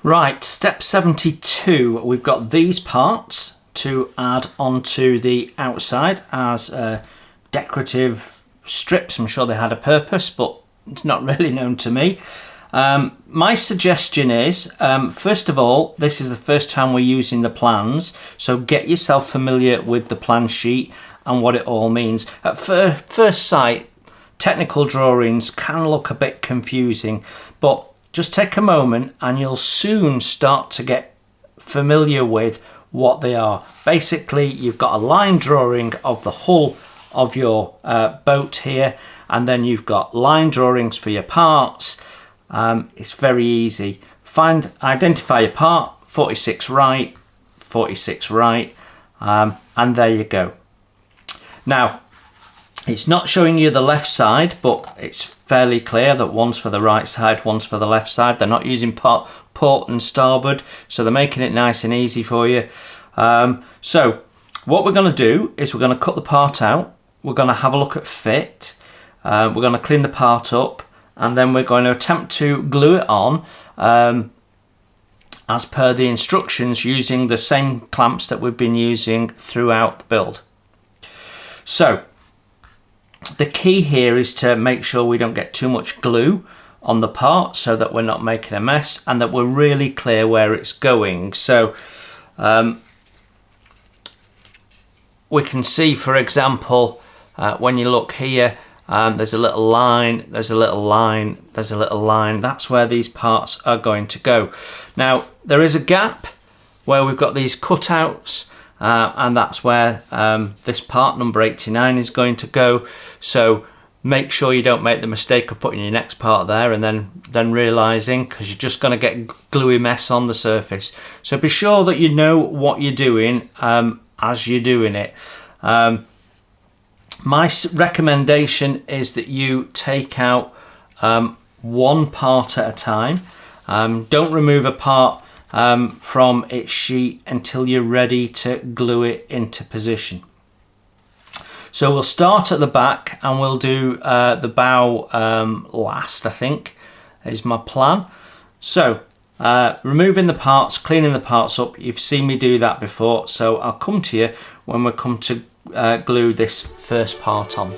Right, step 72, we've got these parts to add onto the outside as decorative strips. I'm sure they had a purpose, but it's not really known to me. My suggestion is, first of all, this is the first time we're using the plans, so get yourself familiar with the plan sheet and what it all means. At first sight, technical drawings can look a bit confusing, but just take a moment and you'll soon start to get familiar with what they are. Basically, you've got a line drawing of the hull of your boat here, and then you've got line drawings for your parts. It's very easy. Identify your part, 46 right, 46 right, and there you go. Now, it's not showing you the left side, but it's fairly clear that one's for the right side, one's for the left side. They're not using port and starboard, so they're making it nice and easy for you. So what we're going to do is we're going to cut the part out. We're going to have a look at fit. We're going to clean the part up, and then we're going to attempt to glue it on as per the instructions, using the same clamps that we've been using throughout the build. So the key here is to make sure we don't get too much glue on the part, so that we're not making a mess and that we're really clear where it's going. So we can see, for example, when you look here, there's a little line, there's a little line, there's a little line. That's where these parts are going to go. Now, there is a gap where we've got these cutouts, and that's where this part number 89 is going to go. So make sure you don't make the mistake of putting your next part there and then realizing, because you're just going to get gluey mess on the surface. So be sure that you know what you're doing as you're doing it. My recommendation is that you take out one part at a time. Don't remove a part from its sheet until you're ready to glue it into position. So we'll start at the back and we'll do the bow last, I think, is my plan. So removing the parts, cleaning the parts up, you've seen me do that before, so I'll come to you when we come to glue this first part on.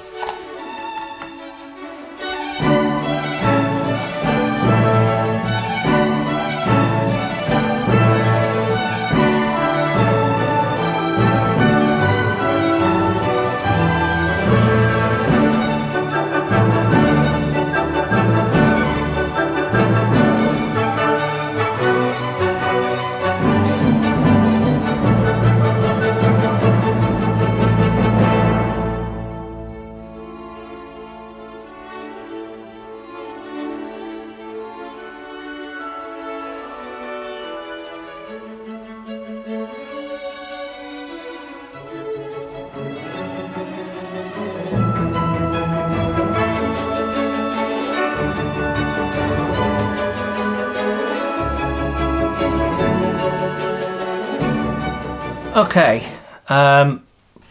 Okay, part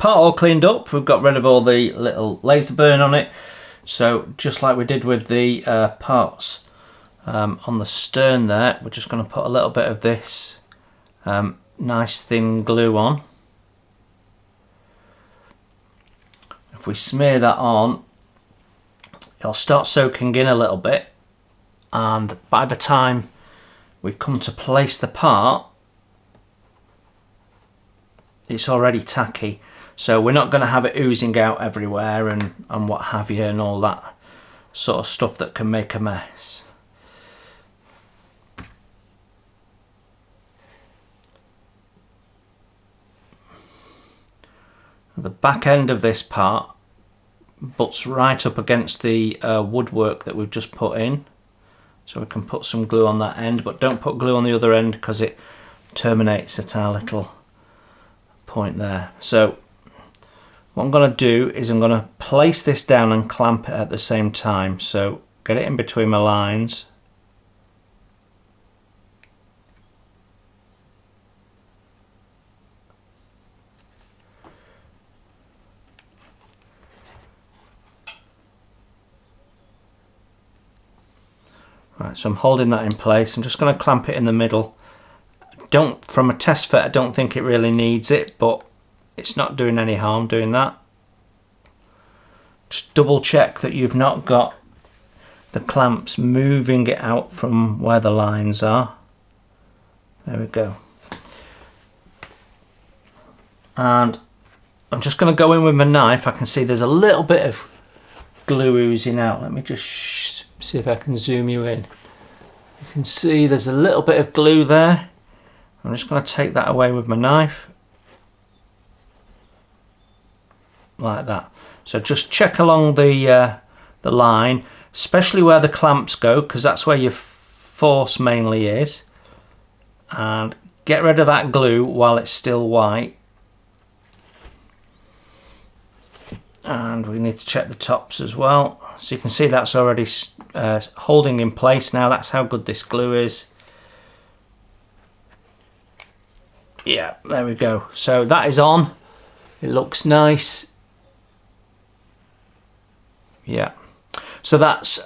all cleaned up. We've got rid of all the little laser burn on it. So just like we did with the parts on the stern there, we're just going to put a little bit of this nice thin glue on. If we smear that on, it'll start soaking in a little bit, and by the time we've come to place the part, it's already tacky, so we're not going to have it oozing out everywhere and what have you, and all that sort of stuff that can make a mess. The back end of this part butts right up against the woodwork that we've just put in, so we can put some glue on that end, but don't put glue on the other end because it terminates at our little point there. So what I'm going to do is I'm going to place this down and clamp it at the same time, so get it in between my lines. Right, So I'm holding that in place. I'm just going to clamp it in the middle. From a test fit, I don't think it really needs it, but it's not doing any harm doing that. Just double check that you've not got the clamps moving it out from where the lines are. There we go. And I'm just going to go in with my knife. I can see there's a little bit of glue oozing out. Let me just see if I can zoom you in. You can see there's a little bit of glue there. I'm just going to take that away with my knife. Like that. So just check along the line, especially where the clamps go, because that's where your force mainly is. And get rid of that glue while it's still white. And we need to check the tops as well. So you can see that's already holding in place now. That's how good this glue is. Yeah, there we go. So that is on. It looks nice. Yeah. So that's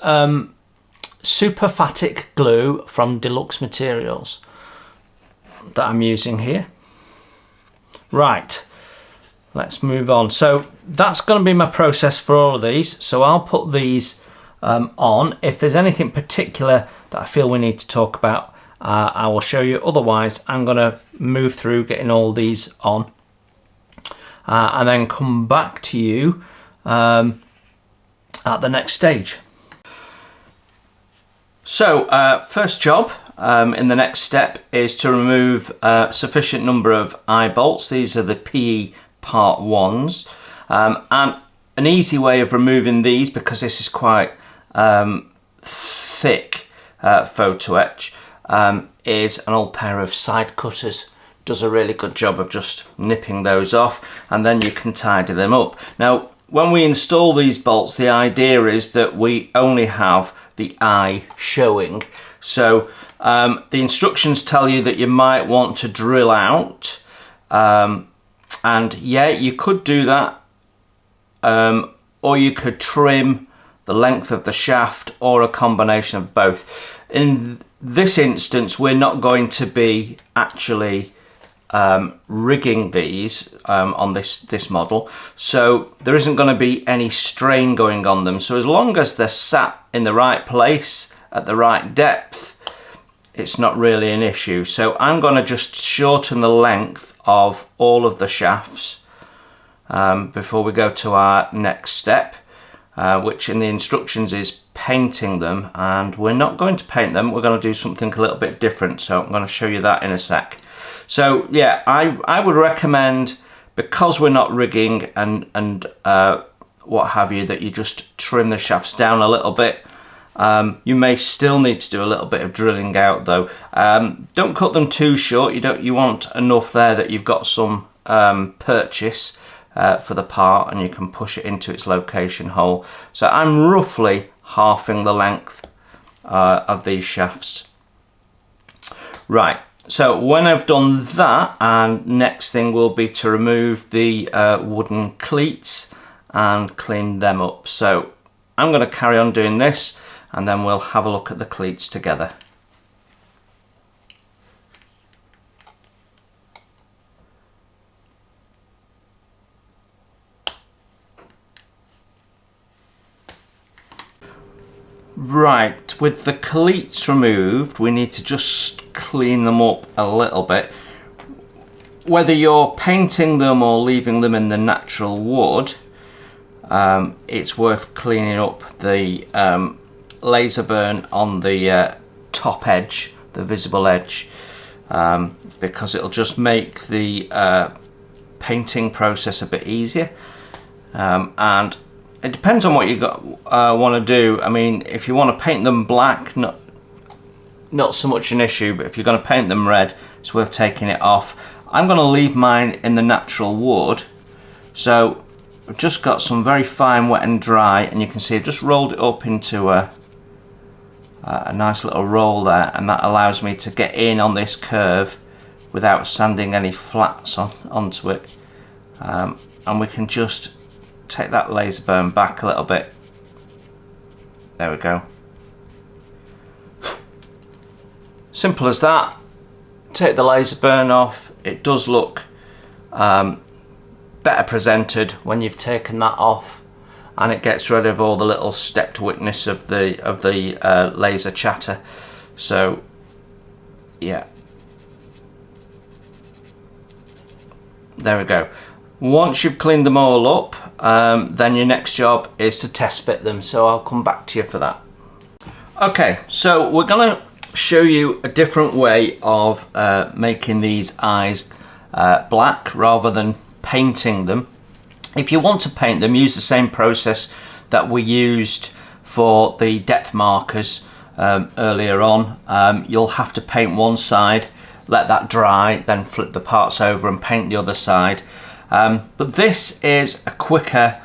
Superphatic glue from Deluxe Materials that I'm using here. Right. Let's move on. So that's going to be my process for all of these. So I'll put these on. If there's anything particular that I feel we need to talk about, I will show you. Otherwise, I'm going to move through getting all these on and then come back to you at the next stage. So first job in the next step is to remove a sufficient number of eye bolts. These are the PE Part 1s, and an easy way of removing these, because this is quite thick photo etch, is an old pair of side cutters. Does a really good job of just nipping those off, and then you can tidy them up. Now when we install these bolts, the idea is that we only have the eye showing. So the instructions tell you that you might want to drill out, and yeah, you could do that, or you could trim the length of the shaft, or a combination of both. In this instance, we're not going to be actually rigging these on this model, so there isn't going to be any strain going on them. So as long as they're sat in the right place at the right depth, it's not really an issue. So I'm going to just shorten the length of all of the shafts before we go to our next step, which in the instructions is painting them, and we're not going to paint them. We're going to do something a little bit different, so I'm going to show you that in a sec. So yeah, I would recommend, because we're not rigging and what have you, that you just trim the shafts down a little bit. You may still need to do a little bit of drilling out though. Don't cut them too short. You want enough there that you've got some purchase for the part, and you can push it into its location hole. So I'm roughly halving the length of these shafts. Right, so when I've done that, and next thing will be to remove the wooden cleats and clean them up. So I'm going to carry on doing this, and then we'll have a look at the cleats together. Right, with the cleats removed, we need to just clean them up a little bit. Whether you're painting them or leaving them in the natural wood, it's worth cleaning up the laser burn on the top edge, the visible edge, because it'll just make the painting process a bit easier. And it depends on what you want to do. I mean, if you want to paint them black, not so much an issue, but if you're going to paint them red, it's worth taking it off. I'm going to leave mine in the natural wood. So I've just got some very fine wet and dry, and you can see I've just rolled it up into a nice little roll there, and that allows me to get in on this curve without sanding any flats onto it. And we can just take that laser burn back a little bit. There we go. Simple as that. Take the laser burn off. It does look better presented when you've taken that off, and it gets rid of all the little stepped witness of the laser chatter. So yeah, there we go. Once you've cleaned them all up, then your next job is to test fit them, so I'll come back to you for that. Okay, so we're gonna show you a different way of making these eyes black rather than painting them. If you want to paint them, use the same process that we used for the depth markers earlier on. You'll have to paint one side, let that dry, then flip the parts over and paint the other side. But this is a quicker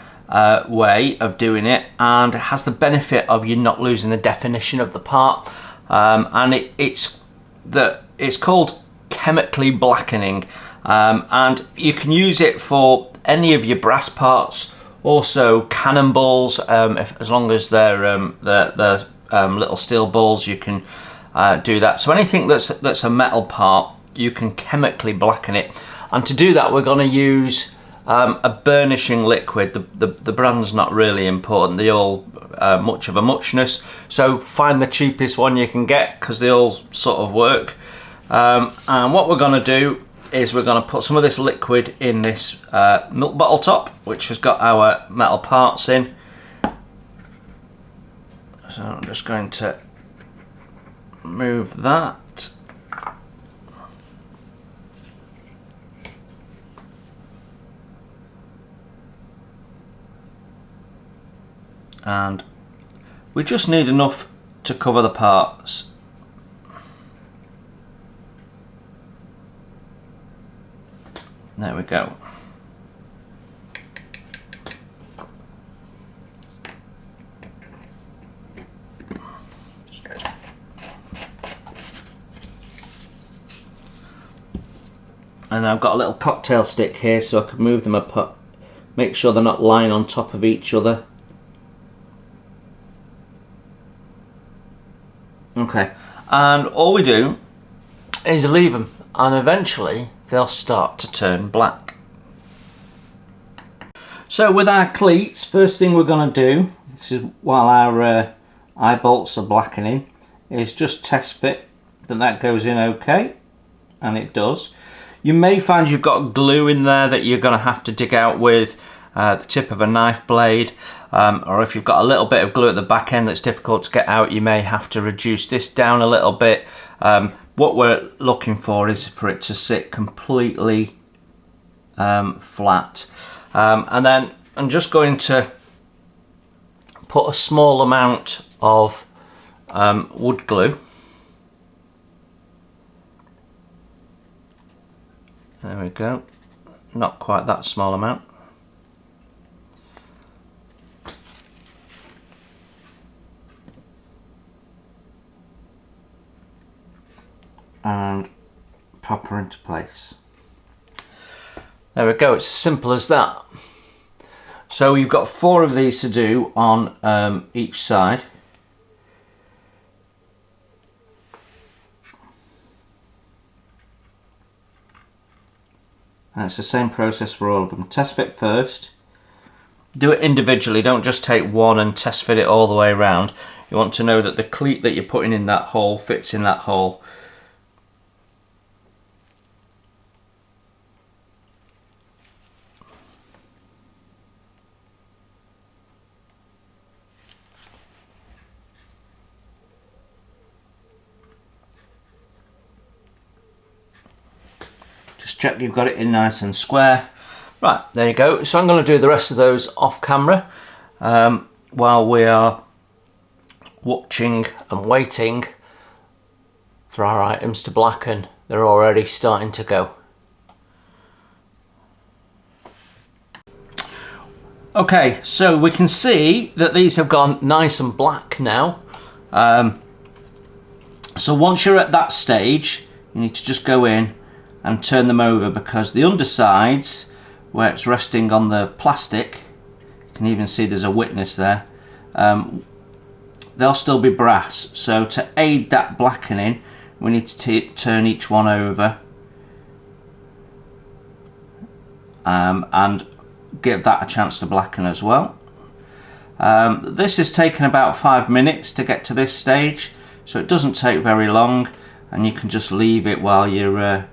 way of doing it, and it has the benefit of you not losing the definition of the part. And it's called chemically blackening, and you can use it for any of your brass parts, also cannonballs, as long as they're little steel balls, you can do that. So anything that's a metal part, you can chemically blacken it. And to do that, we're going to use a burnishing liquid. The brand's not really important, they all much of a muchness, so find the cheapest one you can get because they all sort of work. And what we're going to do is we're going to put some of this liquid in this milk bottle top, which has got our metal parts in. So I'm just going to move that. And we just need enough to cover the parts. There we go. And I've got a little cocktail stick here so I can move them apart, make sure they're not lying on top of each other. Okay, and all we do is leave them, and eventually they'll start to turn black. So with our cleats, first thing we're going to do, this is while our eye bolts are blackening, is just test fit that goes in okay, and it does. You may find you've got glue in there that you're going to have to dig out with the tip of a knife blade, or if you've got a little bit of glue at the back end that's difficult to get out, you may have to reduce this down a little bit. What we're looking for is for it to sit completely flat, and then I'm just going to put a small amount of wood glue. There we go, not quite that small amount. And pop her into place. There we go, it's as simple as that. So you've got 4 of these to do on each side. And it's the same process for all of them. Test fit first. Do it individually, don't just take one and test fit it all the way around. You want to know that the cleat that you're putting in that hole fits in that hole. Just check you've got it in nice and square. Right, there you go. So I'm going to do the rest of those off camera while we are watching and waiting for our items to blacken. They're already starting to go. Okay, so we can see that these have gone nice and black now. So once you're at that stage, you need to just go in and turn them over, because the undersides, where it's resting on the plastic, you can even see there's a witness there, they'll still be brass. So to aid that blackening, We need to turn each one over and give that a chance to blacken as well. This has taken about 5 minutes to get to this stage, so it doesn't take very long, and you can just leave it while you're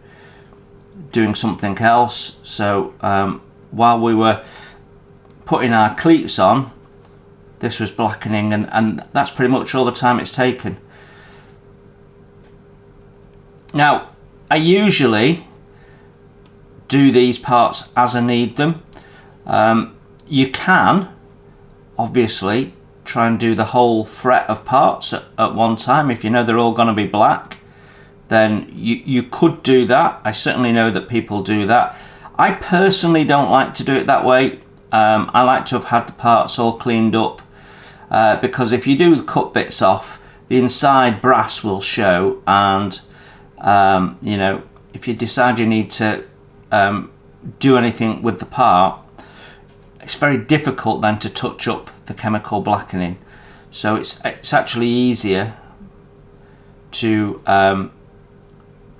doing something else. So while we were putting our cleats on, this was blackening, and that's pretty much all the time it's taken. Now, I usually do these parts as I need them. You can obviously try and do the whole fret of parts at one time. If you know they're all going to be black, then you could do that. I certainly know that people do that. I personally don't like to do it that way. I like to have had the parts all cleaned up, because if you do cut bits off, the inside brass will show, and you know, if you decide you need to do anything with the part, it's very difficult then to touch up the chemical blackening. So it's actually easier to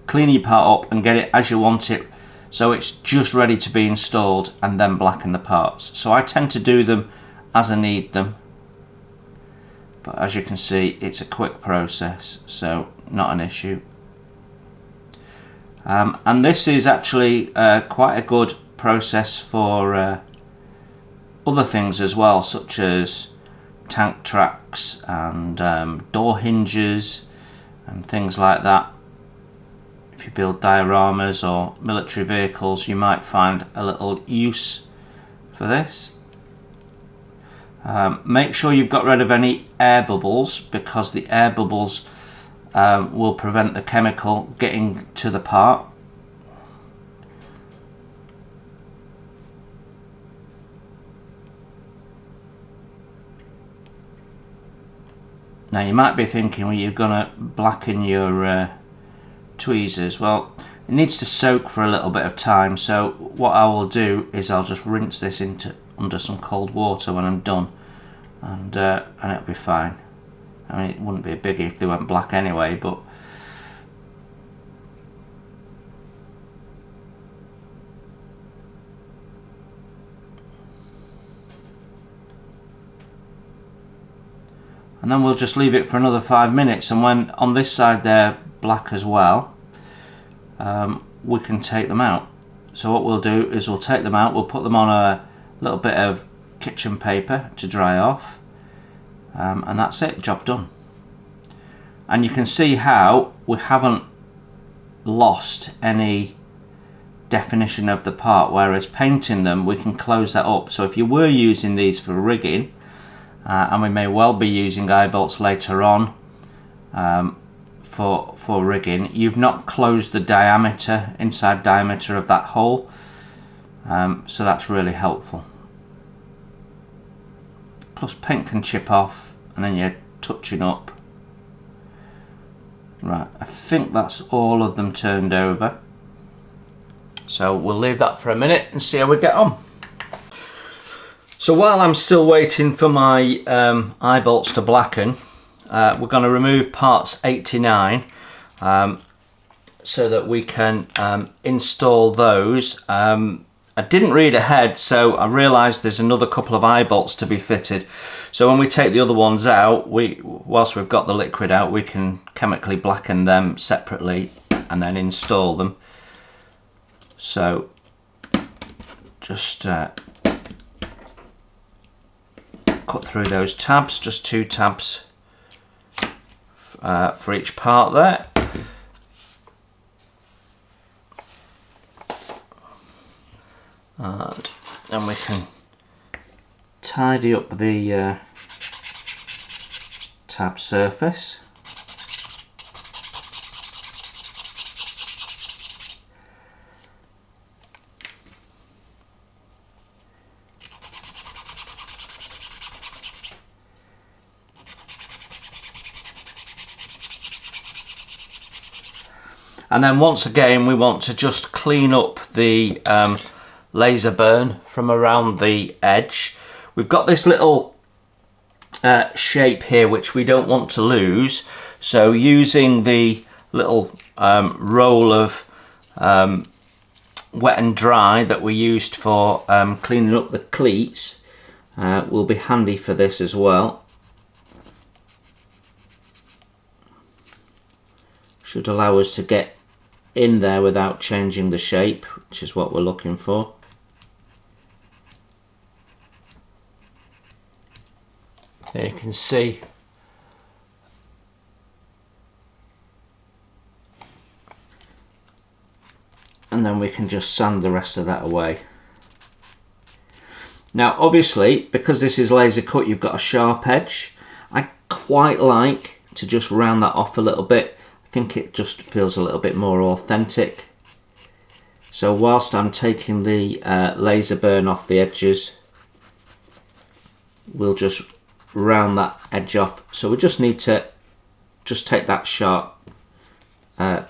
clean your part up and get it as you want it, so it's just ready to be installed, and then blacken the parts. So I tend to do them as I need them, but as you can see, it's a quick process, so not an issue. And this is actually quite a good process for other things as well, such as tank tracks and door hinges and things like that. If you build dioramas or military vehicles, you might find a little use for this. Make sure you've got rid of any air bubbles, because the air bubbles will prevent the chemical getting to the part. Now you might be thinking, well, you're going to blacken your tweezers. Well, it needs to soak for a little bit of time, so what I will do is I'll just rinse this under some cold water when I'm done, and it'll be fine. I mean, it wouldn't be a biggie if they went black anyway, but and then we'll just leave it for another 5 minutes, and when on this side they're black as well, we can take them out. So what we'll do is we'll take them out, we'll put them on a little bit of kitchen paper to dry off, and that's it, job done. And you can see how we haven't lost any definition of the part, whereas painting them we can close that up. So if you were using these for rigging, and we may well be using eye bolts later on for rigging, you've not closed the diameter, inside diameter of that hole, so that's really helpful. Plus paint can chip off, and then you're touching up. Right, I think that's all of them turned over, so we'll leave that for a minute and see how we get on. So while I'm still waiting for my eye bolts to blacken, we're going to remove parts 8 to 9 so that we can install those. I didn't read ahead, so I realised there's another couple of eye bolts to be fitted. So when we take the other ones out, whilst we've got the liquid out, we can chemically blacken them separately and then install them. So just cut through those tabs, just 2 tabs for each part there. And then we can tidy up the tab surface. And then once again we want to just clean up the laser burn from around the edge. We've got this little shape here which we don't want to lose, so using the little roll of wet and dry that we used for cleaning up the cleats will be handy for this as well. Should allow us to get in there without changing the shape, which is what we're looking for. There you can see and then we can just sand the rest of that away. Now obviously, because this is laser cut, you've got a sharp edge. I quite like to just round that off a little bit. I think it just feels a little bit more authentic. So whilst I'm taking the laser burn off the edges, we'll just round that edge off. So we just need to just take that sharp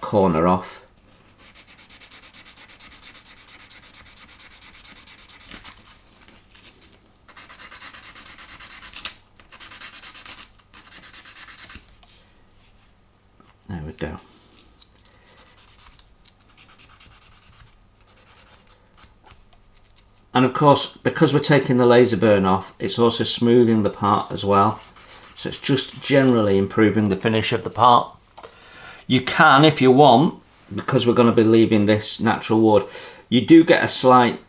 corner off. There we go. And of course, because we're taking the laser burn off, it's also smoothing the part as well. So it's just generally improving the finish of the part. You can, if you want, because we're going to be leaving this natural wood, you do get a slight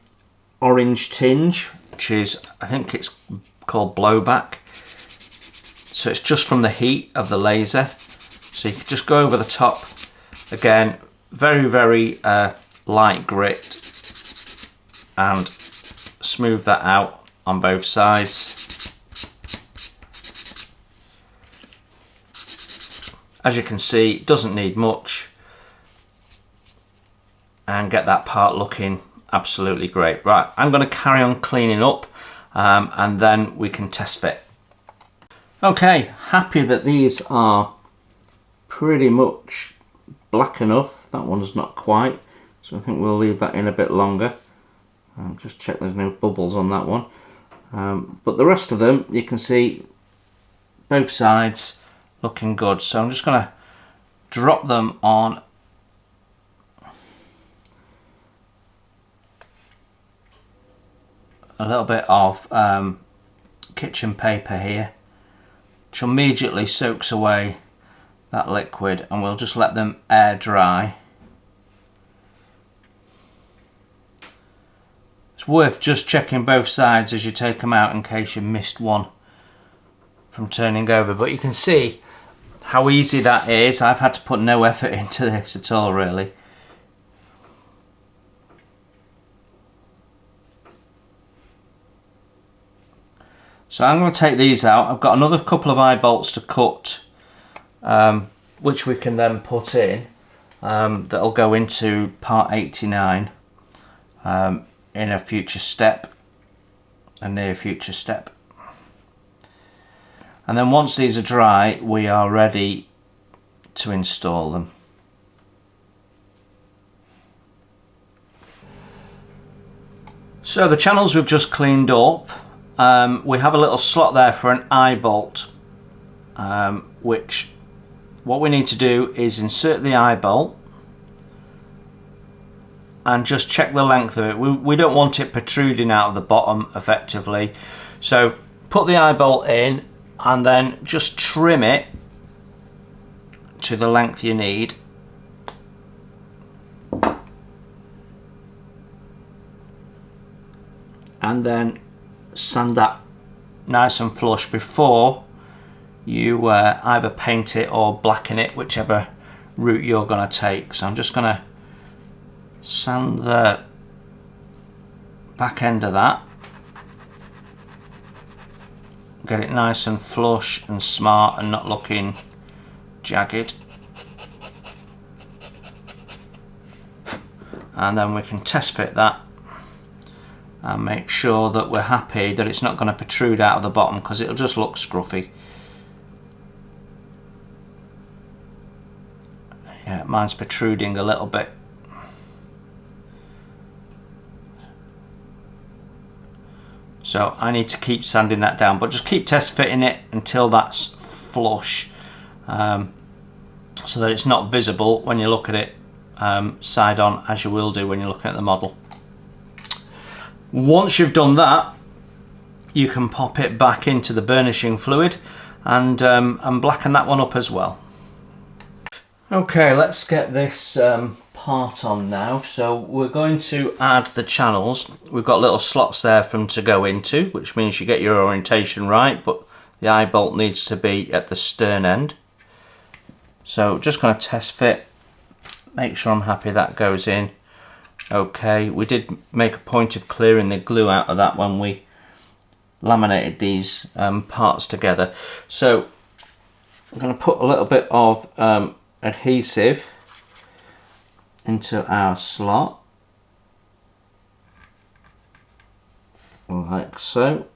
orange tinge, which is, I think it's called blowback. So it's just from the heat of the laser. So you can just go over the top. Again, very, very light grit, and smooth that out on both sides. As you can see, it doesn't need much, and get that part looking absolutely great. Right, I'm going to carry on cleaning up and then we can test fit. Okay, happy that these are pretty much black enough. That one's not quite, so I think we'll leave that in a bit longer. Just check there's no bubbles on that one. But the rest of them, you can see both sides looking good. So I'm just going to drop them on a little bit of kitchen paper here, which immediately soaks away that liquid, and we'll just let them air dry. It's worth just checking both sides as you take them out in case you missed one from turning over, but you can see how easy that is. I've had to put no effort into this at all, really. So I'm going to take these out. I've got another couple of eye bolts to cut, which we can then put in, that'll go into part 89 in a future step, a near future step. And then once these are dry, we are ready to install them. So the channels we've just cleaned up, we have a little slot there for an eye bolt, which what we need to do is insert the eye bolt and just check the length of it. We don't want it protruding out of the bottom effectively. So put the eye bolt in and then just trim it to the length you need. And then sand that nice and flush before you either paint it or blacken it, whichever route you're going to take. So I'm just going to sand the back end of that, get it nice and flush and smart and not looking jagged, and then we can test fit that and make sure that we're happy that it's not going to protrude out of the bottom, because it'll just look scruffy. Yeah, mine's protruding a little bit. So I need to keep sanding that down, but just keep test fitting it until that's flush. so that it's not visible when you look at it side on, as you will do when you're looking at the model. Once you've done that, you can pop it back into the burnishing fluid and blacken that one up as well. Okay, let's get this part on now. So we're going to add the channels. We've got little slots there for them to go into, which means you get your orientation right, but the eye bolt needs to be at the stern end. So just going to test fit, make sure I'm happy that goes in. Okay, we did make a point of clearing the glue out of that when we laminated these parts together. So I'm going to put a little bit of adhesive into our slot, like so.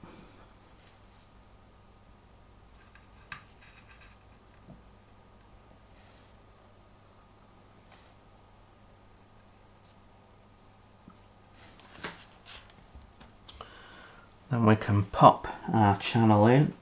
Then we can pop our channel in.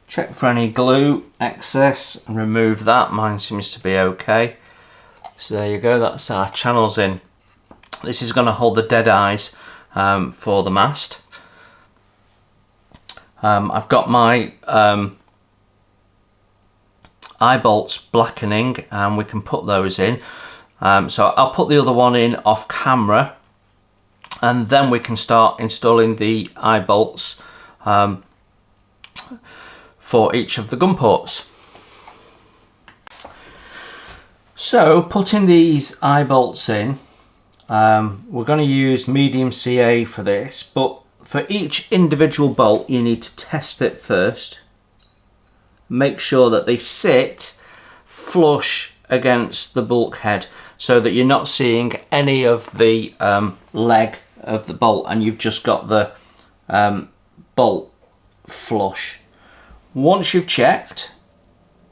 Check for any glue excess and remove that. Mine seems to be okay. So there you go, that's our channels in. This is going to hold the dead eyes for the mast. I've got my eye bolts blackening and we can put those in. So I'll put the other one in off camera and then we can start installing the eye bolts for each of the gun ports. So putting these eye bolts in, we're going to use medium CA for this, but for each individual bolt you need to test fit first. Make sure that they sit flush against the bulkhead so that you're not seeing any of the leg of the bolt and you've just got the bolt flush. Once you've checked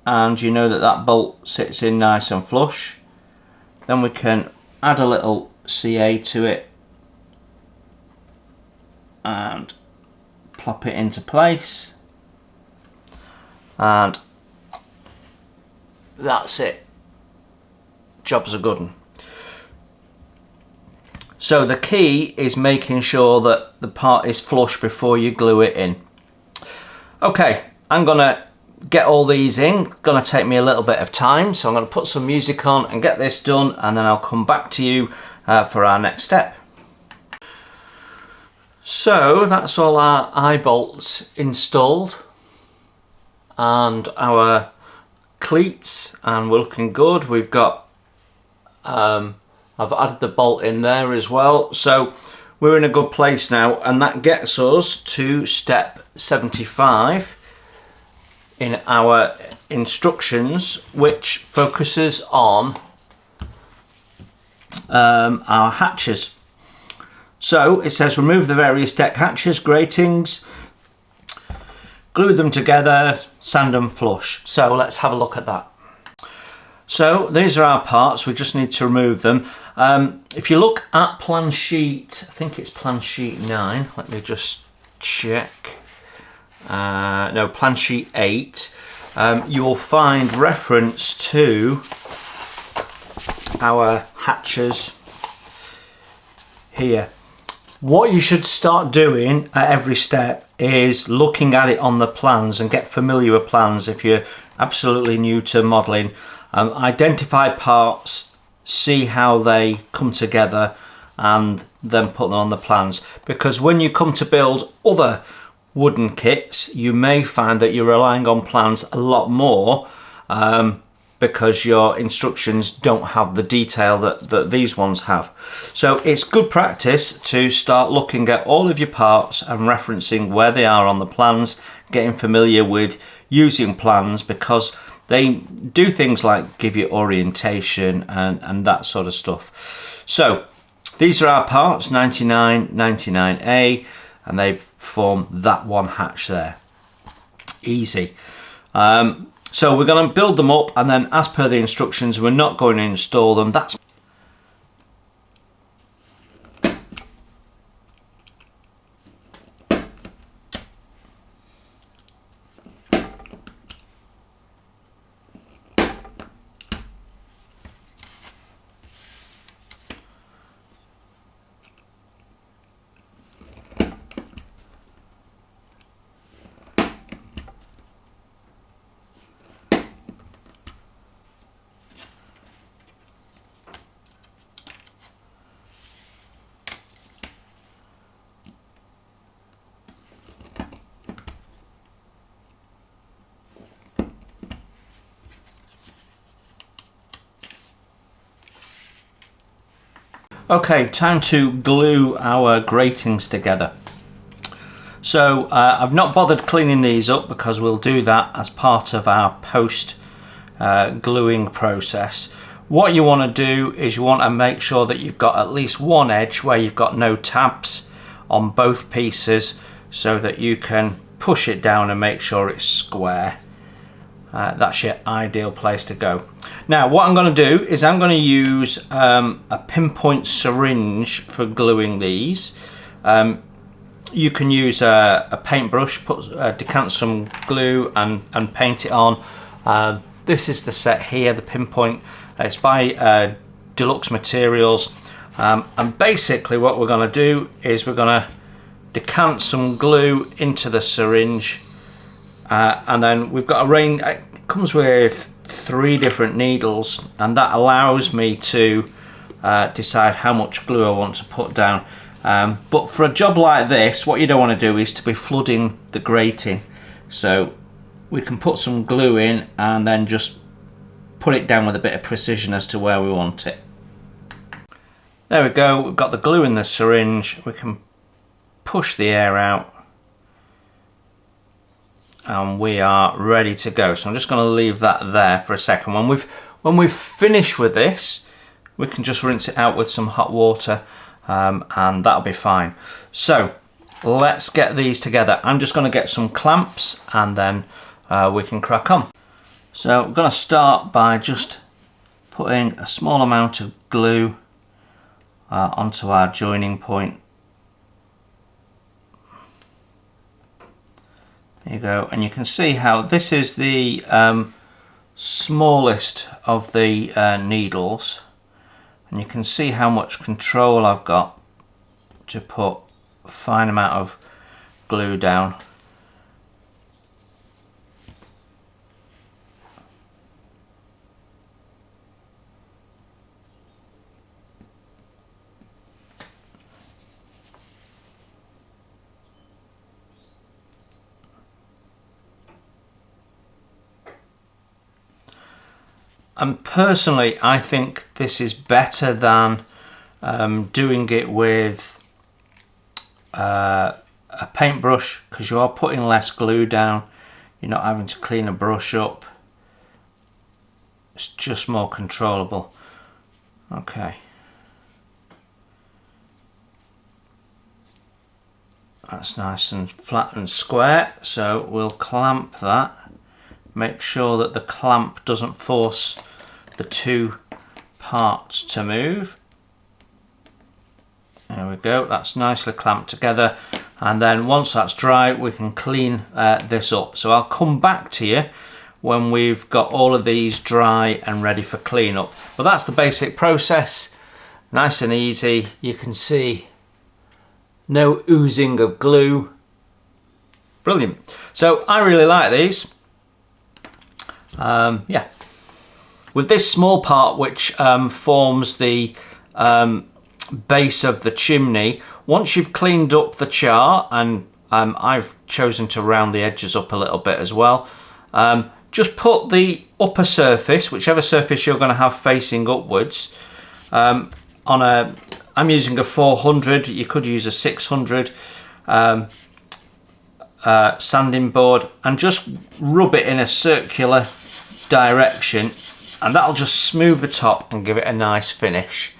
and you know that that bolt sits in nice and flush, then we can add a little CA to it and plop it into place, and that's it. Job's a good one. So the key is making sure that the part is flush before you glue it in. Okay, I'm gonna get all these in. Gonna take me a little bit of time, so I'm gonna put some music on and get this done, and then I'll come back to you for our next step. So that's all our eye bolts installed and our cleats, and we're looking good. We've got I've added the bolt in there as well, so we're in a good place now, and that gets us to step 75 in our instructions, which focuses on our hatches. So it says remove the various deck hatches, gratings, glue them together, sand and flush. So let's have a look at that. So these are our parts, we just need to remove them. If you look at plan sheet, I think it's plan sheet 9, let me just check. No, plan sheet 8, you will find reference to our hatches here. What you should start doing at every step is looking at it on the plans and get familiar with plans if you're absolutely new to modelling. Identify parts, see how they come together, and then put them on the plans, because when you come to build other wooden kits you may find that you're relying on plans a lot more because your instructions don't have the detail that these ones have. So it's good practice to start looking at all of your parts and referencing where they are on the plans, getting familiar with using plans, because they do things like give you orientation and that sort of stuff. So these are our parts, 99, 99A, and they form that one hatch there. Easy. So we're going to build them up, and then as per the instructions we're not going to install them. That's Okay, time to glue our gratings together. So I've not bothered cleaning these up because we'll do that as part of our post gluing process. What you want to do is you want to make sure that you've got at least one edge where you've got no tabs on both pieces, so that you can push it down and make sure it's square. That's your ideal place to go. Now what I'm going to do is I'm going to use a pinpoint syringe for gluing these. You can use a paintbrush, decant some glue and paint it on. This is the set here, the pinpoint. It's by Deluxe Materials. And basically what we're going to do is we're going to decant some glue into the syringe. And then we've got a range. It comes with 3 different needles, and that allows me to decide how much glue I want to put down. But for a job like this, what you don't want to do is to be flooding the grating. So we can put some glue in and then just put it down with a bit of precision as to where we want it. There we go, we've got the glue in the syringe. We can push the air out and we are ready to go. So I'm just going to leave that there for a second. When we've finished with this, we can just rinse it out with some hot water, and that'll be fine. So let's get these together. I'm just going to get some clamps and then we can crack on. So I'm going to start by just putting a small amount of glue onto our joining point. There you go, and you can see how this is the smallest of the needles, and you can see how much control I've got to put a fine amount of glue down. And personally, I think this is better than doing it with a paintbrush, because you are putting less glue down. You're not having to clean a brush up. It's just more controllable. Okay. That's nice and flat and square. So we'll clamp that. Make sure that the clamp doesn't force the 2 parts to move. There we go, that's nicely clamped together. And then once that's dry, we can clean this up. So I'll come back to you when we've got all of these dry and ready for cleanup. But that's the basic process, nice and easy. You can see no oozing of glue. Brilliant. So I really like these. Yeah, with this small part which forms the base of the chimney, once you've cleaned up the char, and I've chosen to round the edges up a little bit as well, just put the upper surface, whichever surface you're going to have facing upwards, on I'm using a 400, you could use a 600 sanding board, and just rub it in a circular direction, and that'll just smooth the top and give it a nice finish.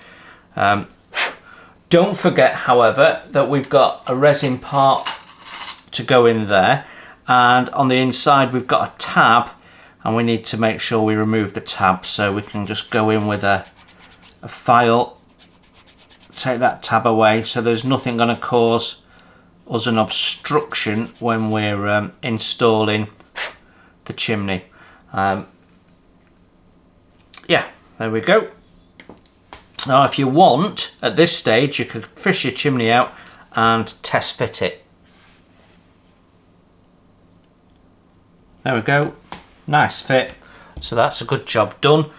Don't forget, however, that we've got a resin part to go in there, and on the inside we've got a tab, and we need to make sure we remove the tab. So we can just go in with a file, take that tab away, so there's nothing going to cause us an obstruction when we're installing the chimney. Yeah, there we go. Now if you want, at this stage, you could fish your chimney out and test fit it. There we go, nice fit. So that's a good job done.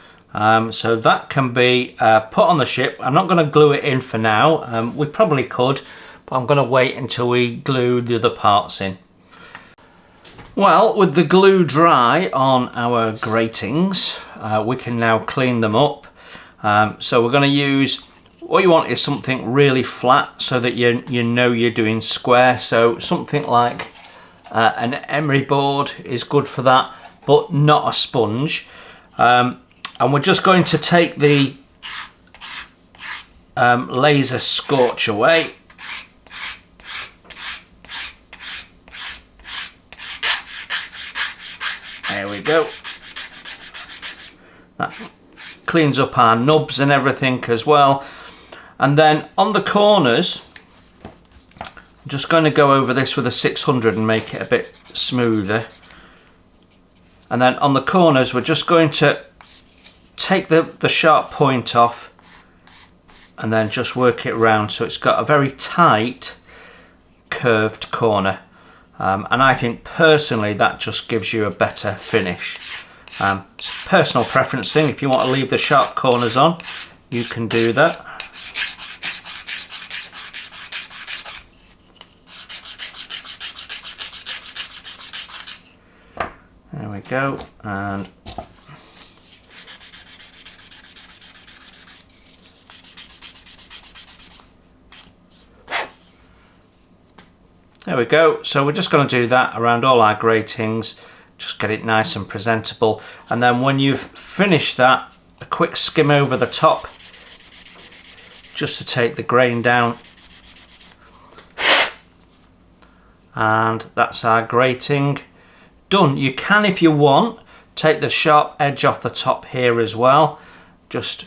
So that can be put on the ship. I'm not going to glue it in for now. We probably could, but I'm going to wait until we glue the other parts in. Well, with the glue dry on our gratings, we can now clean them up. So we're going to use what you want is something really flat so that you know you're doing square. So something like an emery board is good for that, but not a sponge. And we're just going to take the laser scorch away. There we go. That cleans up our nubs and everything as well. And then on the corners, I'm just going to go over this with a 600 and make it a bit smoother. And then on the corners, we're just going to take the sharp point off and then just work it round so it's got a very tight curved corner. And I think personally that just gives you a better finish. It's a personal preference thing. If you want to leave the sharp corners on, you can do that. There we go, and there we go. So we're just going to do that around all our gratings, just get it nice and presentable. And then when you've finished that, a quick skim over the top, just to take the grain down. And that's our grating done. You can, if you want, take the sharp edge off the top here as well. Just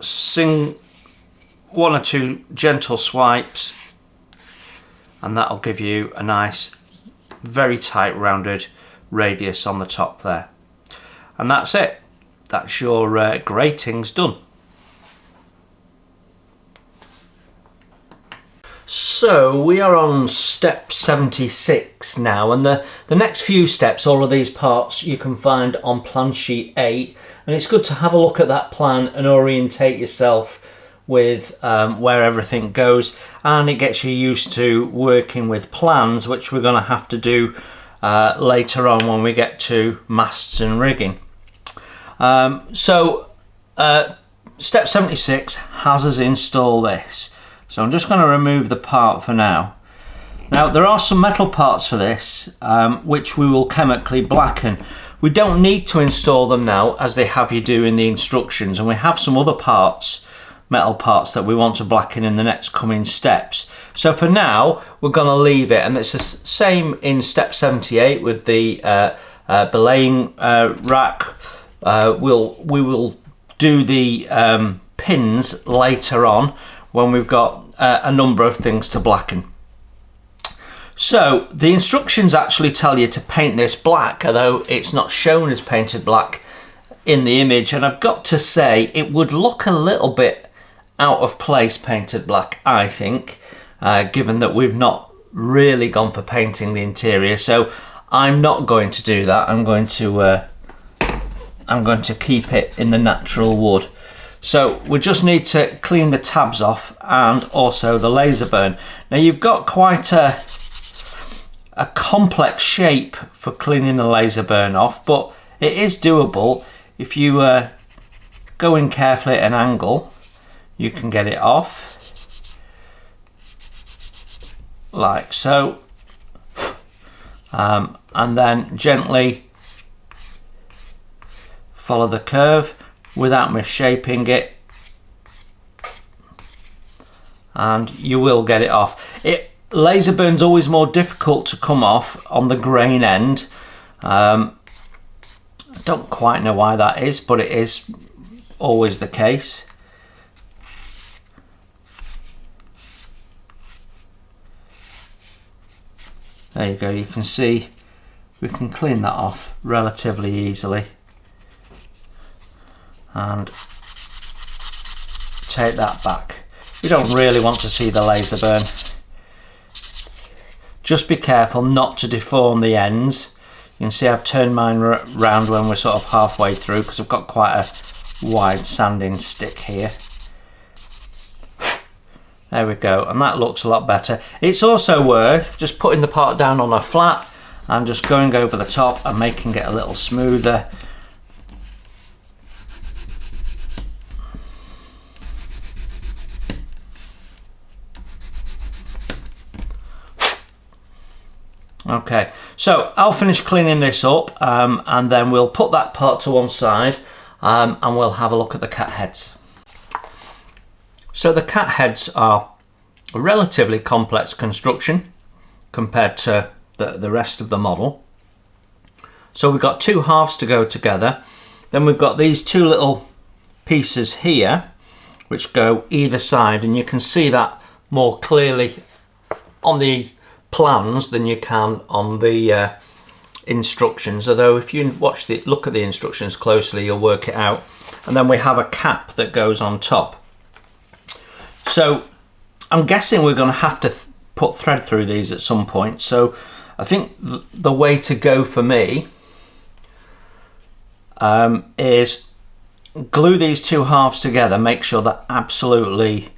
sing one or two gentle swipes, and that'll give you a nice, very tight rounded radius on the top there. And that's it. That's your gratings done. So we are on step 76 now, and the next few steps, all of these parts you can find on plan sheet 8, and it's good to have a look at that plan and orientate yourself with where everything goes, and it gets you used to working with plans, which we're going to have to do later on when we get to masts and rigging. Step 76 has us install this. So I'm just going to remove the part for now. Now there are some metal parts for this which we will chemically blacken. We don't need to install them now as they have you do in the instructions, and we have some other parts, metal parts, that we want to blacken in the next coming steps. So for now we're going to leave it, and it's the same in step 78 with the belaying rack. We will do the pins later on when we've got a number of things to blacken. So the instructions actually tell you to paint this black, although it's not shown as painted black in the image, and I've got to say it would look a little bit out of place painted black, I think, given that we've not really gone for painting the interior. So I'm not going to do that. I'm going to keep it in the natural wood. So we just need to clean the tabs off and also the laser burn. Now you've got quite a complex shape for cleaning the laser burn off, but it is doable. If you go in carefully at an angle, you can get it off like so, and then gently follow the curve without misshaping it, and you will get it off. Laser burn's always more difficult to come off on the grain end. I don't quite know why that is, but it is always the case. There you go, you can see we can clean that off relatively easily. And take that back. You don't really want to see the laser burn. Just be careful not to deform the ends. You can see I've turned mine round when we're sort of halfway through, because I've got quite a wide sanding stick here. There we go, and that looks a lot better. It's also worth just putting the part down on a flat and just going over the top and making it a little smoother. Okay, so I'll finish cleaning this up and then we'll put that part to one side and we'll have a look at the cat heads. So the cat heads are a relatively complex construction compared to the rest of the model. So we've got two halves to go together. Then we've got these two little pieces here which go either side, and you can see that more clearly on the plans than you can on the instructions, although if you look at the instructions closely you'll work it out. And then we have a cap that goes on top. So I'm guessing we're going to have to put thread through these at some point, so I think the way to go for me is glue these two halves together, make sure they're absolutely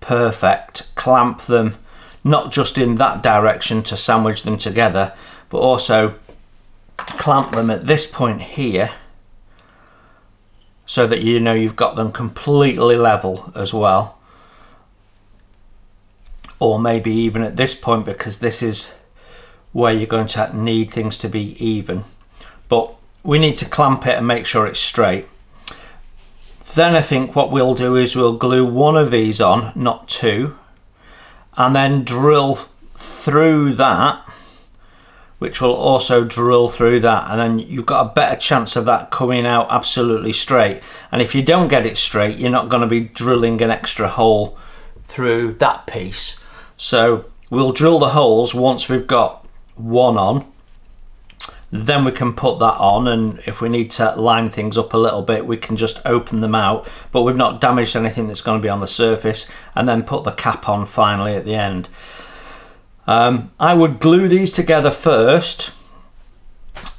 perfect, clamp them not just in that direction to sandwich them together, but also clamp them at this point here so that you know you've got them completely level as well, or maybe even at this point, because this is where you're going to need things to be even, but we need to clamp it and make sure it's straight. Then I think what we'll do is we'll glue one of these on, not two, and then drill through that, which will also drill through that, and then you've got a better chance of that coming out absolutely straight. And if you don't get it straight, you're not going to be drilling an extra hole through that piece. So we'll drill the holes once we've got one on, then we can put that on, and if we need to line things up a little bit we can just open them out, but we've not damaged anything that's going to be on the surface, and then put the cap on finally at the end. I would glue these together first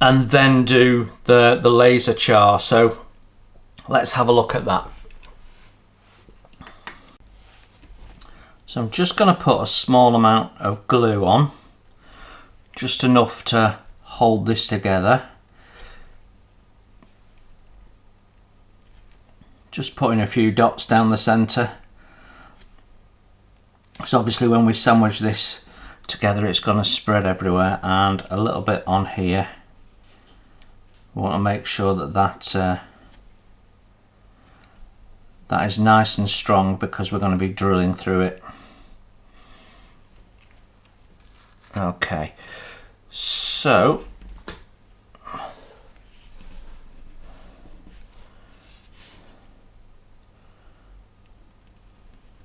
and then do the laser char, so let's have a look at that. So I'm just going to put a small amount of glue on, just enough to hold this together. Just putting a few dots down the centre, so obviously when we sandwich this together it's going to spread everywhere, and a little bit on here. We want to make sure that that is nice and strong because we're going to be drilling through it. Okay, so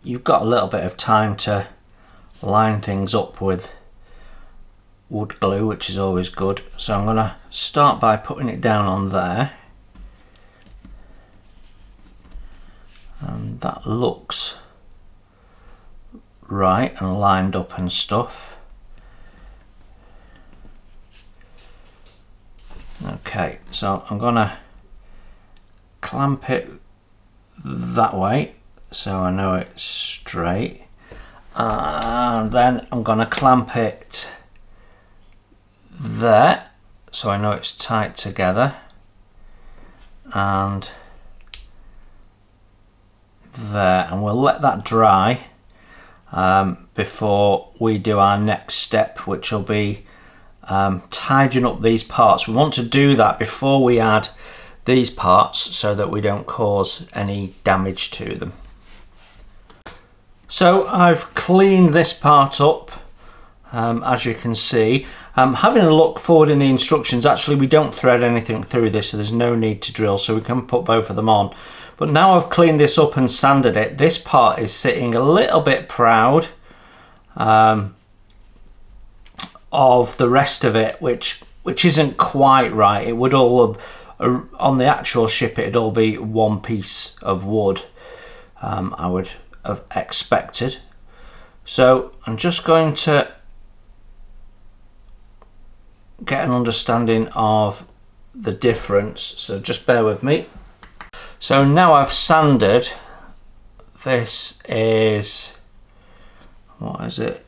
you've got a little bit of time to line things up with wood glue, which is always good. So I'm going to start by putting it down on there, and that looks right and lined up and stuff. Okay, so I'm going to clamp it that way so I know it's straight, and then I'm going to clamp it there so I know it's tight together, and there, and we'll let that dry before we do our next step, which will be tidying up these parts. We want to do that before we add these parts so that we don't cause any damage to them. So I've cleaned this part up, as you can see. Having a look forward in the instructions, actually we don't thread anything through this, so there's no need to drill, so we can put both of them on. But now I've cleaned this up and sanded it, this part is sitting a little bit proud of the rest of it, which isn't quite right. It would all on the actual ship it'd all be one piece of wood, I would have expected. So I'm just going to get an understanding of the difference, so just bear with me. So now I've sanded, this is, what is it,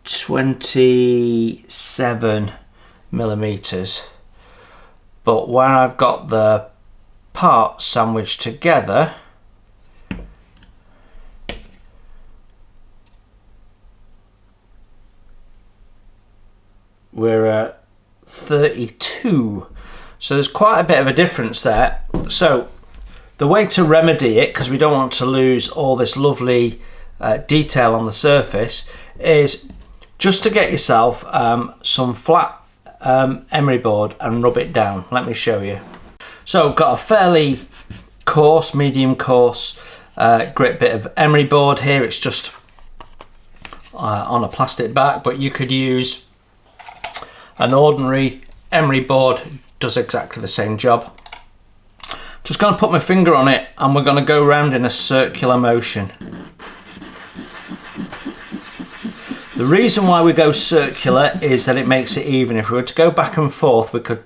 27 millimeters, but where I've got the parts sandwiched together, we're at 32. So there's quite a bit of a difference there. So the way to remedy it, because we don't want to lose all this lovely detail on the surface, is just to get yourself some flat emery board and rub it down. Let me show you. So I've got a fairly coarse, medium coarse grit bit of emery board here. It's just on a plastic back, but you could use an ordinary emery board. Does exactly the same job. Just going to put my finger on it and we're going to go round in a circular motion. The reason why we go circular is that it makes it even. If we were to go back and forth, we could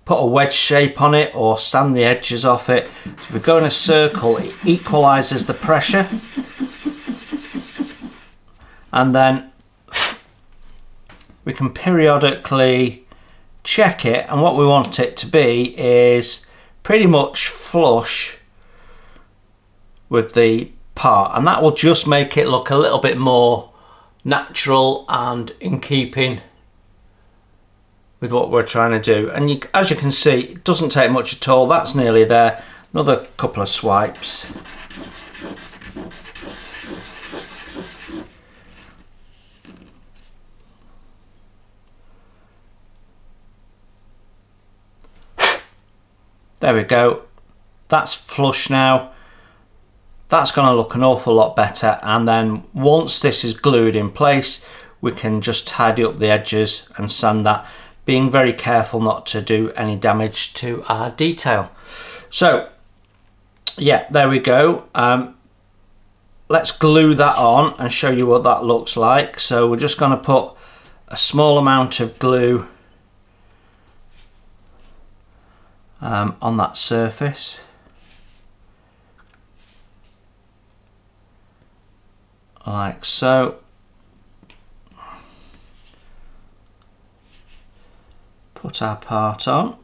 put a wedge shape on it or sand the edges off it. If we go in a circle, it equalises the pressure. And then we can periodically check it, and what we want it to be is pretty much flush with the part, and that will just make it look a little bit more natural and in keeping with what we're trying to do. And as you can see, it doesn't take much at all. That's nearly there. Another couple of swipes. There we go. That's flush now. That's going to look an awful lot better, and then once this is glued in place, we can just tidy up the edges and sand that, being very careful not to do any damage to our detail. So yeah, there we go. Let's glue that on and show you what that looks like. So we're just going to put a small amount of glue on that surface. Like so. Put our part on.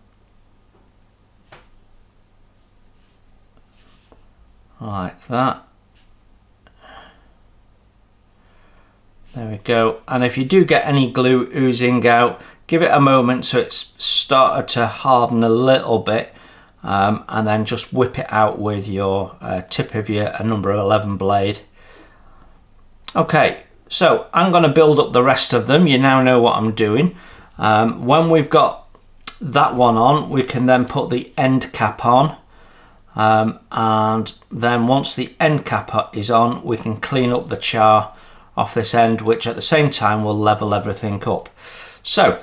Like that. There we go. And if you do get any glue oozing out, give it a moment so it's started to harden a little bit, and then just whip it out with your tip of your number 11 blade. Okay, so I'm going to build up the rest of them. You now know what I'm doing. When we've got that one on, we can then put the end cap on, and then once the end cap is on, we can clean up the char off this end, which at the same time will level everything up. So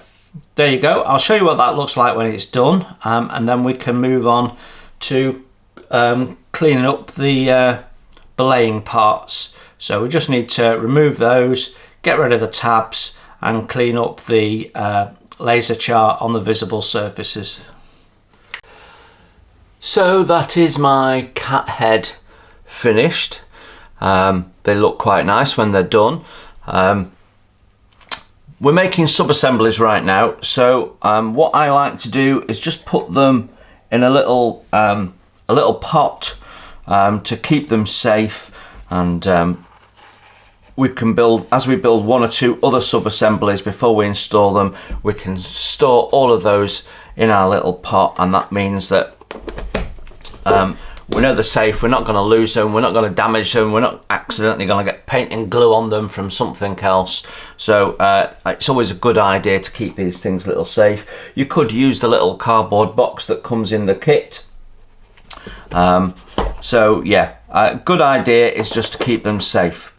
there you go. I'll show you what that looks like when it's done, and then we can move on to cleaning up the belaying parts. So we just need to remove those, get rid of the tabs, and clean up the laser char on the visible surfaces. So that is my cat head finished. They look quite nice when they're done. We're making sub-assemblies right now, so what I like to do is just put them in a little pot to keep them safe, and we can build, as we build one or two other sub-assemblies before we install them, we can store all of those in our little pot, and that means that we know they're safe, we're not going to lose them, we're not going to damage them, we're not accidentally going to get paint and glue on them from something else. So it's always a good idea to keep these things a little safe. You could use the little cardboard box that comes in the kit. So yeah, a good idea is just to keep them safe.